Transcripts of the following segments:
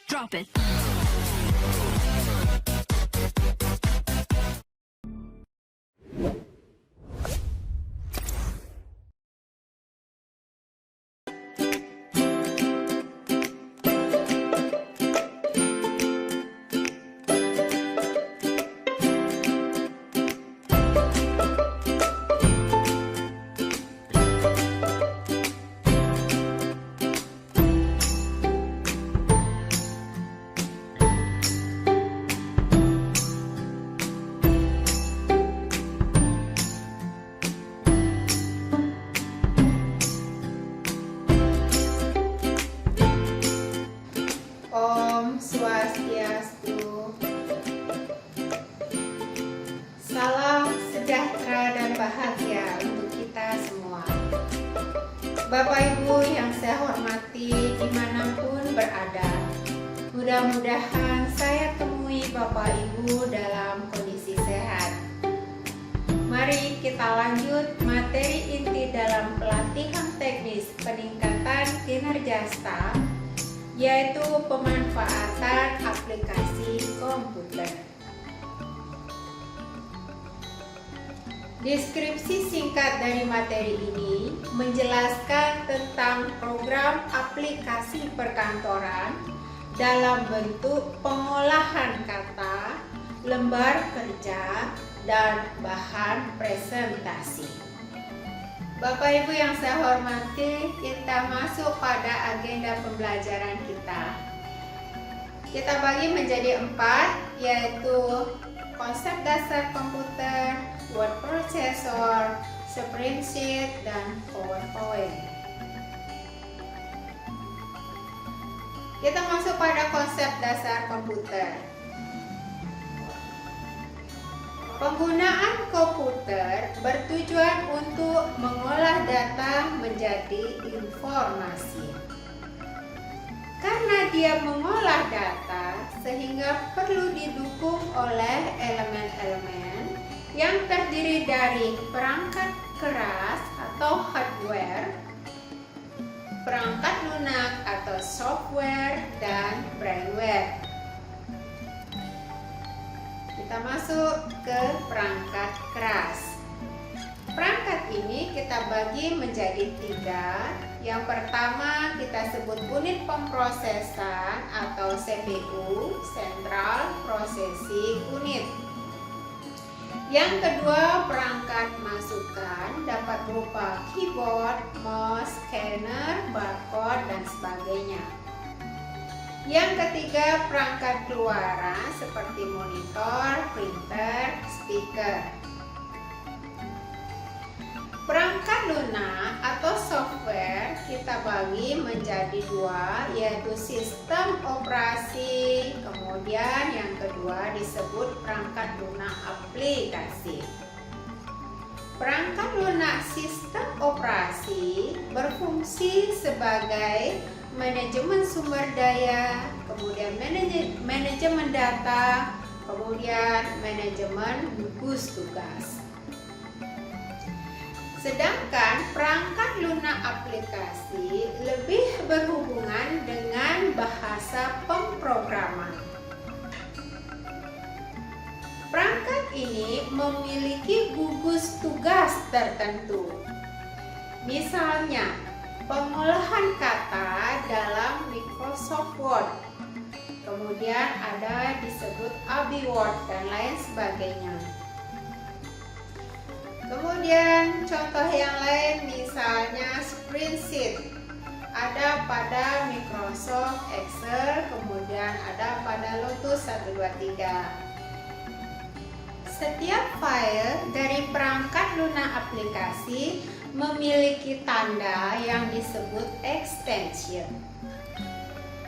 Drop it. Om Swastiastu. Salam sejahtera dan bahagia untuk kita semua. Bapak Ibu yang saya hormati dimanapun berada, mudah-mudahan saya temui Bapak Ibu dalam kondisi sehat. Mari kita lanjut materi inti dalam pelatihan teknis peningkatan kinerja staf, yaitu pemanfaatan aplikasi komputer. Deskripsi singkat dari materi ini menjelaskan tentang program aplikasi perkantoran dalam bentuk pengolahan kata, lembar kerja, dan bahan presentasi. Bapak Ibu yang saya hormati, kita masuk pada agenda pembelajaran kita. Kita bagi menjadi 4, yaitu konsep dasar komputer, word processor, spreadsheet, dan PowerPoint. Kita masuk pada konsep dasar komputer. Penggunaan komputer bertujuan untuk mengolah data menjadi informasi. Karena dia mengolah data, sehingga perlu didukung oleh elemen-elemen yang terdiri dari perangkat keras atau hardware, perangkat lunak atau software, dan brainware. Kita masuk ke perangkat keras. Perangkat ini kita bagi menjadi 3. Yang pertama kita sebut unit pemrosesan atau CPU, Central Processing Unit. Yang kedua, perangkat masukan dapat berupa keyboard, mouse, scanner, barcode, dan sebagainya. Yang ketiga, perangkat keluaran seperti monitor, printer, speaker. Perangkat lunak atau software kita bagi menjadi 2, yaitu sistem operasi, kemudian yang kedua disebut perangkat lunak aplikasi. Perangkat lunak sistem operasi berfungsi sebagai manajemen sumber daya, kemudian manajemen data, kemudian manajemen gugus tugas. Sedangkan perangkat lunak aplikasi lebih berhubungan dengan bahasa pemrograman. Perangkat ini memiliki gugus tugas tertentu. Misalnya, pengolahan kata dalam Microsoft Word, kemudian ada disebut ABI Word dan lain sebagainya. Kemudian contoh yang lain misalnya spreadsheet, ada pada Microsoft Excel, kemudian ada pada Lotus 123. Setiap file dari perangkat lunak aplikasi memiliki tanda yang disebut extension.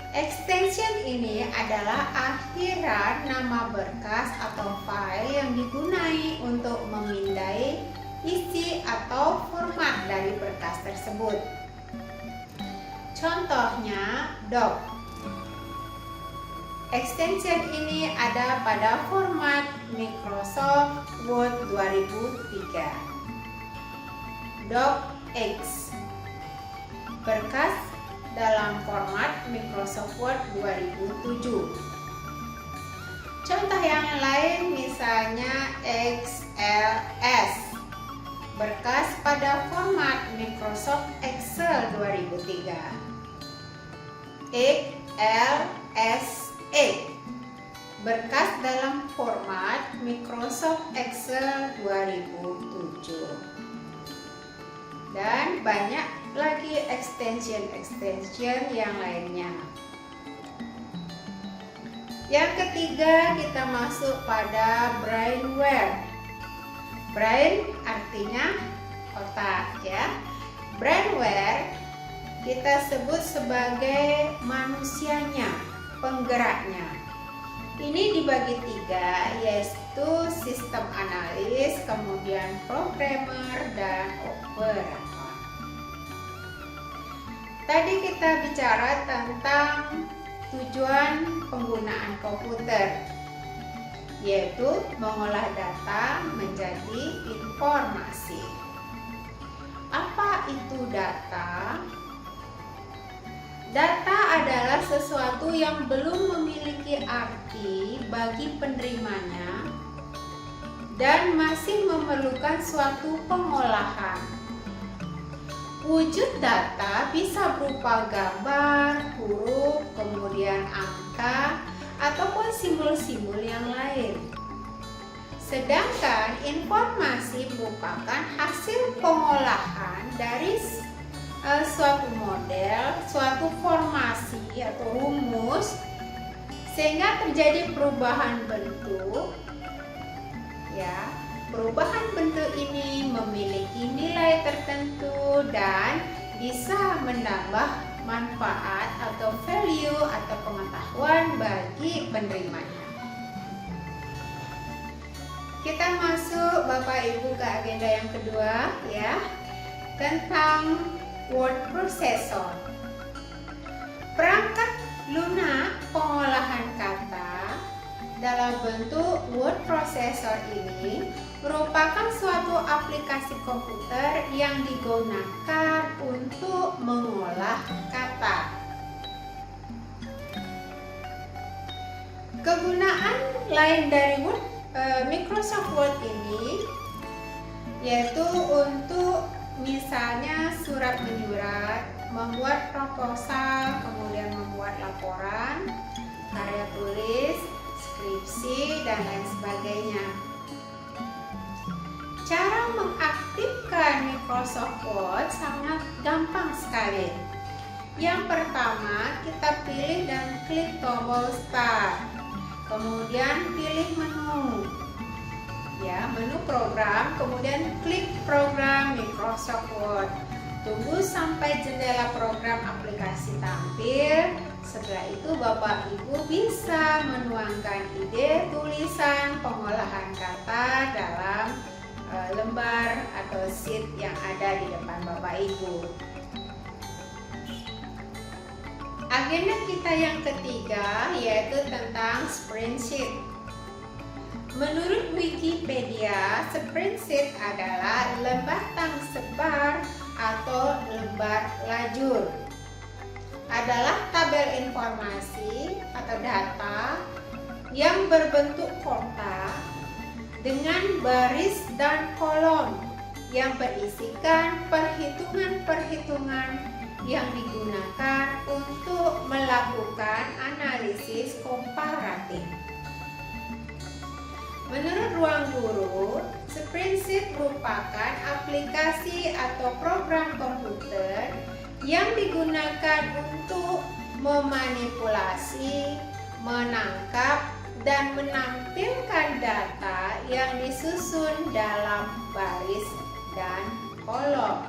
Extension ini adalah akhiran nama berkas atau file yang digunakan untuk memindai isi atau format dari berkas tersebut. Contohnya doc. Extension ini ada pada format Microsoft Word 2003. docx, berkas dalam format Microsoft Word 2007. Contoh yang lain misalnya XLS, berkas pada format Microsoft Excel 2003. XLSA, berkas dalam format Microsoft Excel 2007. Dan banyak lagi extension yang lainnya. Yang ketiga, kita masuk pada brainware. Brain artinya otak, ya. Brainware kita sebut sebagai manusianya, penggeraknya. Ini dibagi tiga, yaitu sistem analis, kemudian programmer, dan operator. Tadi kita bicara tentang tujuan penggunaan komputer, yaitu mengolah data menjadi informasi. Apa itu data? Data adalah sesuatu yang belum memiliki arti bagi penerimanya dan masih memerlukan suatu pengolahan. Wujud data bisa berupa gambar, huruf, kemudian angka, ataupun simbol-simbol yang lain. Sedangkan informasi merupakan hasil pengolahan dari suatu model, suatu formasi atau rumus, sehingga terjadi perubahan bentuk. Ya, perubahan bentuk ini memiliki nilai tertentu dan bisa menambah manfaat atau value atau pengetahuan bagi penerimanya. Kita masuk Bapak Ibu ke agenda yang kedua, ya, tentang word processor. Perangkat lunak pengolahan kata dalam bentuk word processor ini merupakan suatu aplikasi komputer yang digunakan untuk mengolah kata. Kegunaan lain dari Microsoft Word ini yaitu untuk misalnya surat menyurat, membuat proposal, kemudian membuat laporan, karya tulis, skripsi, dan lain sebagainya. Cara mengaktifkan Microsoft Word sangat gampang sekali. Yang pertama, kita pilih dan klik tombol Start. Kemudian pilih menu. Ya, menu program, kemudian klik program Microsoft Word. Tunggu sampai jendela program aplikasi tampil. Setelah itu Bapak Ibu bisa menuangkan ide tulisan pengolahan kata dalam lembar atau sheet yang ada di depan Bapak Ibu. Agenda kita yang ketiga yaitu tentang spreadsheet. Menurut Wikipedia, spreadsheet adalah lembar tangsebar atau lembar lajur. Adalah tabel informasi atau data yang berbentuk kotak dengan baris dan kolom yang berisikan perhitungan-perhitungan yang digunakan untuk melakukan analisis komparatif. Menurut Ruang Guru, spreadsheet merupakan aplikasi atau program komputer yang digunakan untuk memanipulasi, menangkap, dan menampilkan data yang disusun dalam baris dan kolom.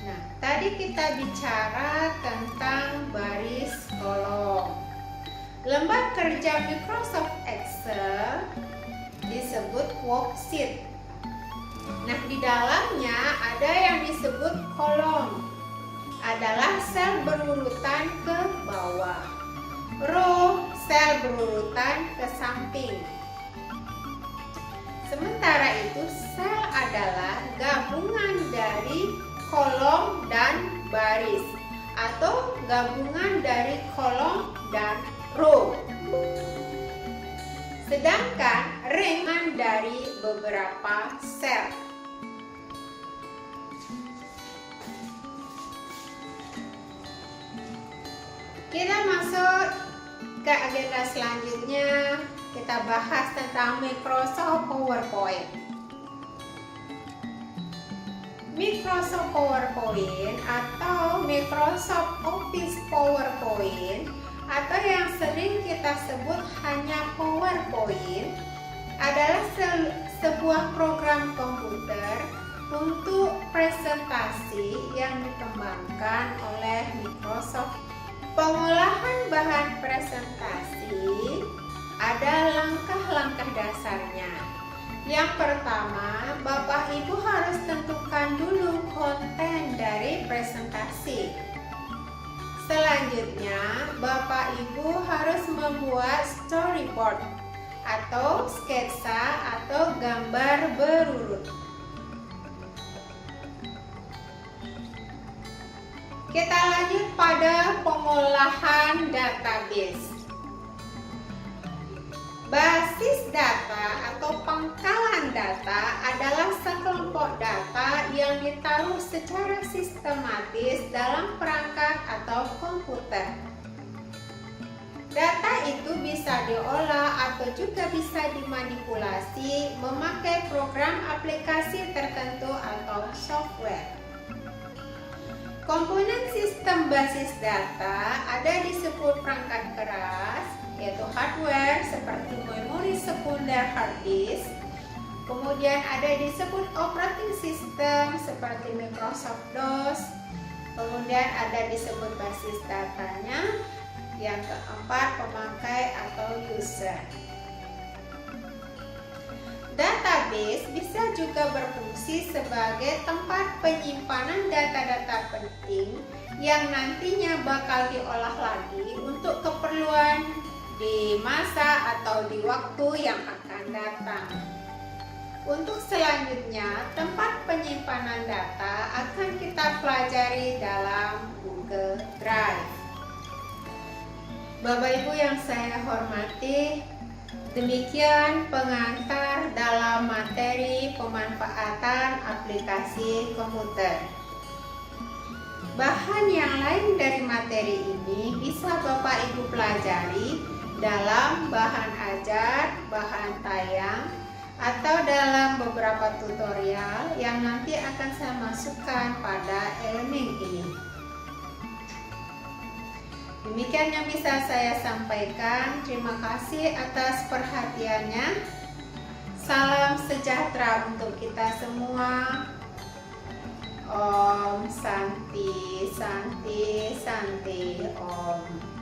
Nah, tadi kita bicara tentang baris kolom. Lembar kerja Microsoft Excel disebut worksheet. Nah, di dalamnya ada yang disebut kolom. Adalah sel berurutan ke bawah. Row, sel berurutan ke samping. Sementara itu, sel adalah gabungan dari kolom dan baris atau gabungan dari kolom dan row. Sedangkan ring dari beberapa sel. Kita masuk ke agenda selanjutnya. Kita bahas tentang Microsoft PowerPoint. Microsoft PowerPoint atau Microsoft Office PowerPoint atau yang sering kita sebut hanya PowerPoint adalah sebuah program komputer untuk presentasi yang dikembangkan oleh Microsoft. Pengolahan bahan presentasi ada langkah-langkah dasarnya. Yang pertama, Bapak Ibu harus tentukan dulu konten dari presentasi. Selanjutnya, Bapak Ibu harus membuat storyboard atau sketsa atau gambar berurut. Kita lanjut pada pengolahan database. Basis data atau pangkalan data adalah sekelompok data yang ditaruh secara sistematis dalam perangkat atau komputer. Data itu bisa diolah atau juga bisa dimanipulasi memakai program aplikasi tertentu atau software. Komponen sistem basis data ada disebut perangkat keras, yaitu hardware seperti memori sekunder hard disk. Kemudian ada disebut operating system seperti Microsoft DOS. Kemudian ada disebut basis datanya. Yang keempat, pemakai atau user. Database bisa juga berfungsi sebagai tempat penyimpanan data-data penting yang nantinya bakal diolah lagi untuk keperluan di masa atau di waktu yang akan datang. Untuk selanjutnya, tempat penyimpanan data akan kita pelajari dalam Google Drive. Bapak Ibu yang saya hormati, demikian pengantar dalam materi pemanfaatan aplikasi komputer. Bahan yang lain dari materi ini bisa Bapak Ibu pelajari dalam bahan ajar, bahan tayang, atau dalam beberapa tutorial yang nanti akan saya masukkan pada e-learning ini. Demikian yang bisa saya sampaikan. Terima kasih atas perhatiannya. Salam sejahtera untuk kita semua. Om Santi, Santi, Santi, Om.